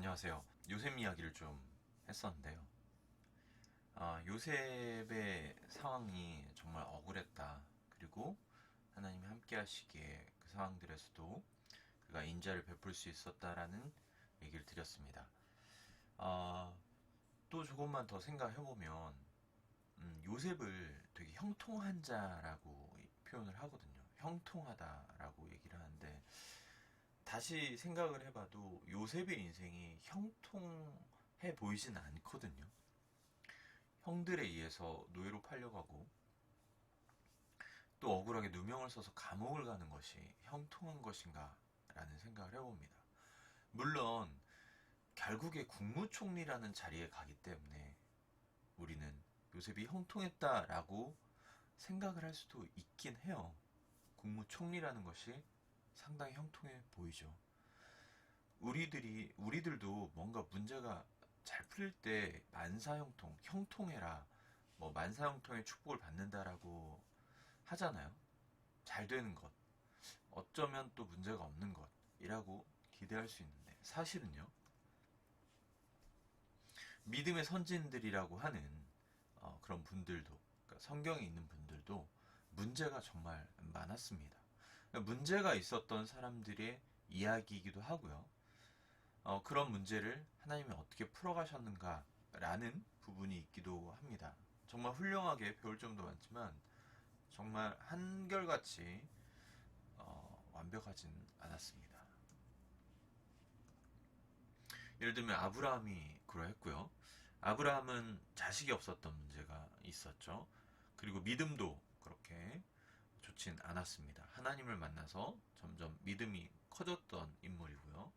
안녕하세요. 요셉 이야기를 좀 했었는데요. 요셉의 상황이 정말 억울했다. 그리고 하나님이 함께 하시기에 그 상황들에서도 그가 인자를 베풀 수 있었다라는 얘기를 드렸습니다. 또 조금만 더 생각해보면, 요셉을 되게 형통한 자라고 표현을 하거든요. 형통하다라고 얘기를 하는데, 다시 생각을 해봐도 요셉의 인생이 형통해 보이진 않거든요. 형들에 의해서 노예로 팔려가고 또 억울하게 누명을 써서 감옥을 가는 것이 형통한 것인가 라는 생각을 해봅니다. 물론 결국에 국무총리라는 자리에 가기 때문에 우리는 요셉이 형통했다라고 생각을 할 수도 있긴 해요. 국무총리라는 것이 상당히 형통해 보이죠. 우리들도 뭔가 문제가 잘 풀릴 때 만사형통, 형통해라, 뭐 만사형통의 축복을 받는다라고 하잖아요. 잘 되는 것, 어쩌면 또 문제가 없는 것이라고 기대할 수 있는데 사실은요. 믿음의 선진들이라고 하는 그런 분들도, 그러니까 성경에 있는 분들도 문제가 정말 많았습니다. 문제가 있었던 사람들의 이야기이기도 하고요. 그런 문제를 하나님이 어떻게 풀어가셨는가라는 부분이 있기도 합니다. 정말 훌륭하게 배울 점도 많지만 정말 한결같이 완벽하진 않았습니다. 예를 들면 아브라함이 그러했고요. 아브라함은 자식이 없었던 문제가 있었죠. 그리고 믿음도 그렇게 좋진 않았습니다. 하나님을 만나서 점점 믿음이 커졌던 인물이고요.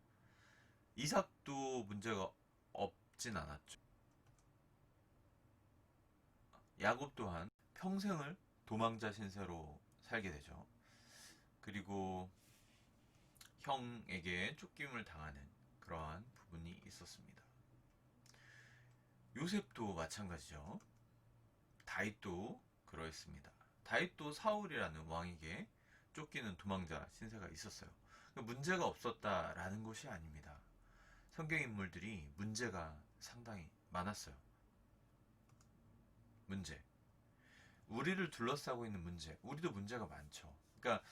이삭도 문제가 없진 않았죠. 야곱 또한 평생을 도망자 신세로 살게 되죠. 그리고 형에게 쫓김을 당하는 그러한 부분이 있었습니다. 요셉도 마찬가지죠. 다윗도 그러했습니다. 다윗도 사울이라는 왕에게 쫓기는 도망자 신세가 있었어요. 문제가 없었다라는 것이 아닙니다. 성경 인물들이 문제가 상당히 많았어요. 문제. 우리를 둘러싸고 있는 문제. 우리도 문제가 많죠. 그러니까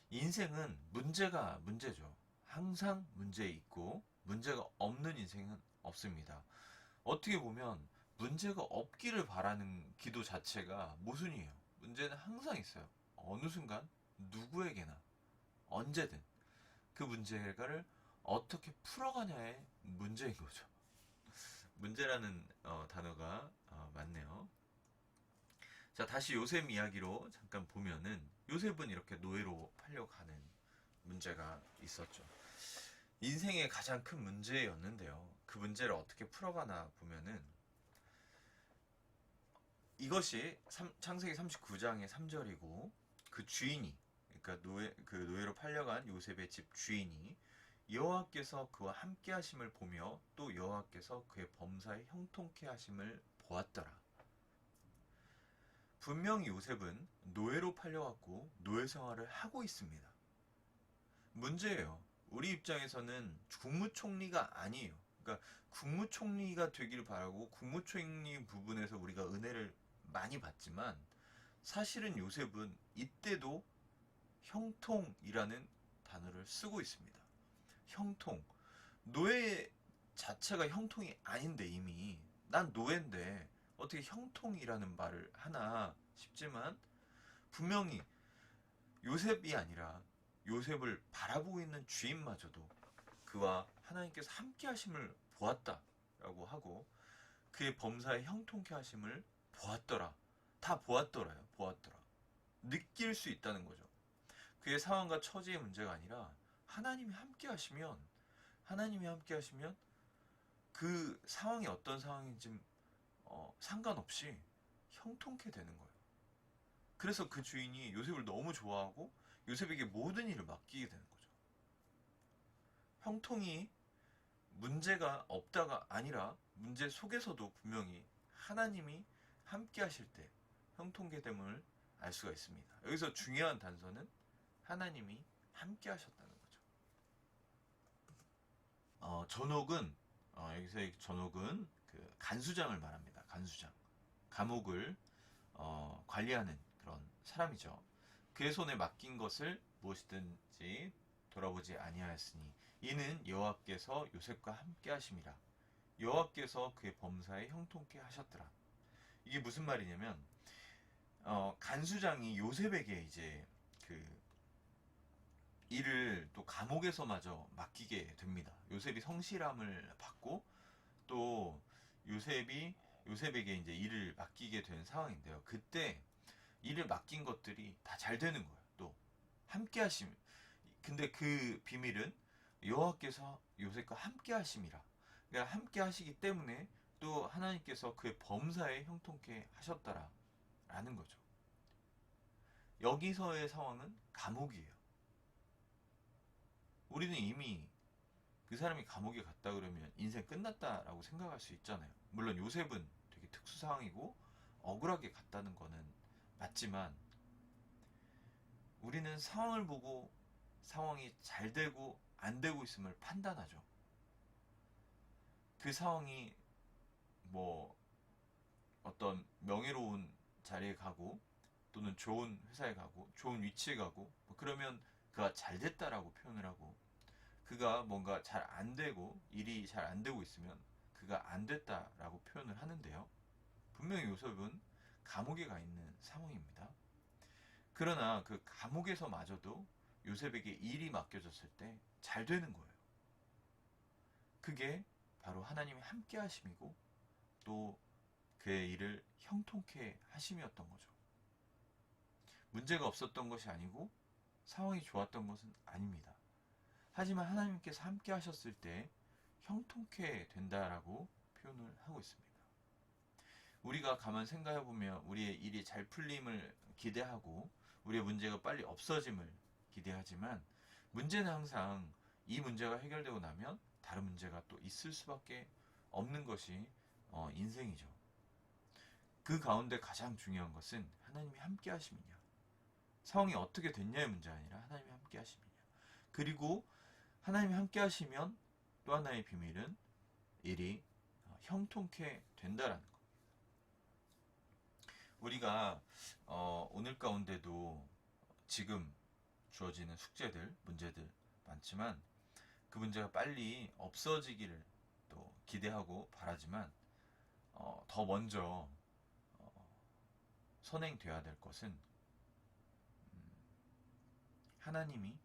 인생은 문제가 문제죠. 항상 문제 있고 문제가 없는 인생은 없습니다. 어떻게 보면 문제가 없기를 바라는 기도 자체가 모순이에요. 문제는 항상 있어요. 어느 순간 누구에게나 언제든 그 문제를 어떻게 풀어가냐의 문제인 거죠. 문제라는 단어가 맞네요. 자, 다시 요셉 이야기로 잠깐 보면은 요셉은 이렇게 노예로 팔려가는 문제가 있었죠. 인생의 가장 큰 문제였는데요. 그 문제를 어떻게 풀어가나 보면은 이것이 창세기 39장의 3절이고 그 주인이, 그러니까 그 노예로 팔려간 요셉의 집 주인이 여호와께서 그와 함께 하심을 보며 또 여호와께서 그의 범사에 형통케 하심을 보았더라. 분명히 요셉은 노예로 팔려갔고 노예 생활을 하고 있습니다. 문제예요. 우리 입장에서는 국무총리가 아니에요. 그러니까 국무총리가 되기를 바라고 국무총리 부분에서 우리가 은혜를 많이 받지만 사실은 요셉은 이때도 형통이라는 단어를 쓰고 있습니다. 형통. 노예 자체가 형통이 아닌데 이미 난 노예인데 어떻게 형통이라는 말을 하나 싶지만 분명히 요셉이 아니라 요셉을 바라보고 있는 주인마저도 그와 하나님께서 함께 하심을 보았다라고 하고 그의 범사에 형통케 하심을 보았더라. 다 보았더라요. 보았더라. 느낄 수 있다는 거죠. 그의 상황과 처지의 문제가 아니라 하나님이 함께 하시면 그 상황이 어떤 상황인지 상관없이 형통케 되는 거예요. 그래서 그 주인이 요셉을 너무 좋아하고 요셉에게 모든 일을 맡기게 되는 거죠. 형통이 문제가 없다가 아니라 문제 속에서도 분명히 하나님이 함께 하실 때 형통케 됨을 알 수가 있습니다. 여기서 중요한 단서는 하나님이 함께 하셨다는 거죠. 전옥은 여기서 의 전옥은 그 간수장을 말합니다. 간수장. 감옥을 관리하는 그런 사람이죠. 그의 손에 맡긴 것을 무엇이든지 돌아보지 아니하였으니 이는 여호와께서 요셉과 함께 하심이라. 여호와께서 그의 범사에 형통케 하셨더라. 이게 무슨 말이냐면 간수장이 요셉에게 이제 그 일을 또 감옥에서마저 맡기게 됩니다. 요셉이 성실함을 받고 또 요셉에게 이제 일을 맡기게 된 상황인데요. 그때 일을 맡긴 것들이 다 잘 되는 거예요. 또 함께 하심. 근데 그 비밀은 여호와께서 요셉과 함께 하심이라. 그러니까 함께 하시기 때문에 또 하나님께서 그의 범사에 형통케 하셨다라는 거죠. 여기서의 상황은 감옥이에요. 우리는 이미 그 사람이 감옥에 갔다 그러면 인생 끝났다라고 생각할 수 있잖아요. 물론 요셉은 되게 특수 상황이고 억울하게 갔다는 거는 맞지만 우리는 상황을 보고 상황이 잘 되고 안 되고 있음을 판단하죠. 그 상황이 뭐 어떤 명예로운 자리에 가고 또는 좋은 회사에 가고 좋은 위치에 가고 뭐 그러면 그가 잘 됐다라고 표현을 하고 그가 뭔가 잘 안 되고 일이 잘 안 되고 있으면 그가 안 됐다라고 표현을 하는데요. 분명히 요셉은 감옥에 가 있는 상황입니다. 그러나 그 감옥에서마저도 요셉에게 일이 맡겨졌을 때 잘 되는 거예요. 그게 바로 하나님의 함께 하심이고 또 그의 일을 형통케 하심이었던 거죠. 문제가 없었던 것이 아니고 상황이 좋았던 것은 아닙니다. 하지만 하나님께서 함께 하셨을 때 형통케 된다라고 표현을 하고 있습니다. 우리가 가만 생각해 보면 우리의 일이 잘 풀림을 기대하고 우리의 문제가 빨리 없어짐을 기대하지만 문제는 항상 이 문제가 해결되고 나면 다른 문제가 또 있을 수밖에 없는 것이 인생이죠. 그 가운데 가장 중요한 것은 하나님이 함께 하심이냐. 상황이 어떻게 됐냐의 문제가 아니라 하나님이 함께 하심이냐. 그리고 하나님이 함께 하시면 또 하나의 비밀은 일이 형통케 된다라는 것. 우리가 오늘 가운데도 지금 주어지는 숙제들, 문제들 많지만 그 문제가 빨리 없어지기를 또 기대하고 바라지만 더 먼저 선행돼야 될 것은 하나님이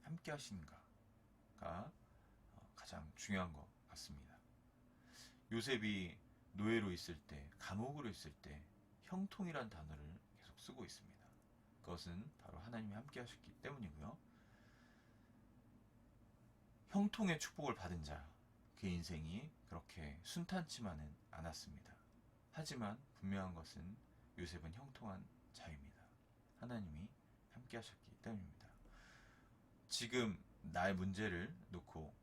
함께 하신가가 가장 중요한 것 같습니다. 요셉이 노예로 있을 때, 감옥으로 있을 때 형통이란 단어를 계속 쓰고 있습니다. 그것은 바로 하나님이 함께 하셨기 때문이고요. 형통의 축복을 받은 자, 그 인생이 그렇게 순탄치만은 않았습니다. 하지만 분명한 것은 요셉은 형통한 자입니다. 하나님이 함께 하셨기 때문입니다. 지금 나의 문제를 놓고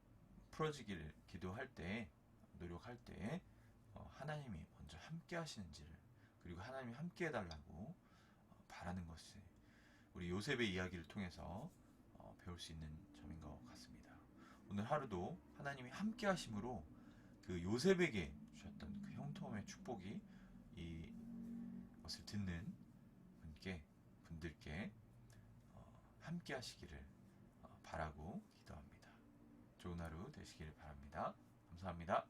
풀어지기를 기도할 때, 노력할 때 하나님이 먼저 함께 하시는지를 그리고 하나님이 함께 해달라고 바라는 것이 우리 요셉의 이야기를 통해서 배울 수 있는 점인 것 같습니다. 오늘 하루도 하나님이 함께 하심으로 그 요셉에게 주셨던 그 형통함의 축복이 이것을 듣는 분들께 함께 하시기를 바라고 기도합니다. 좋은 하루 되시기를 바랍니다. 감사합니다.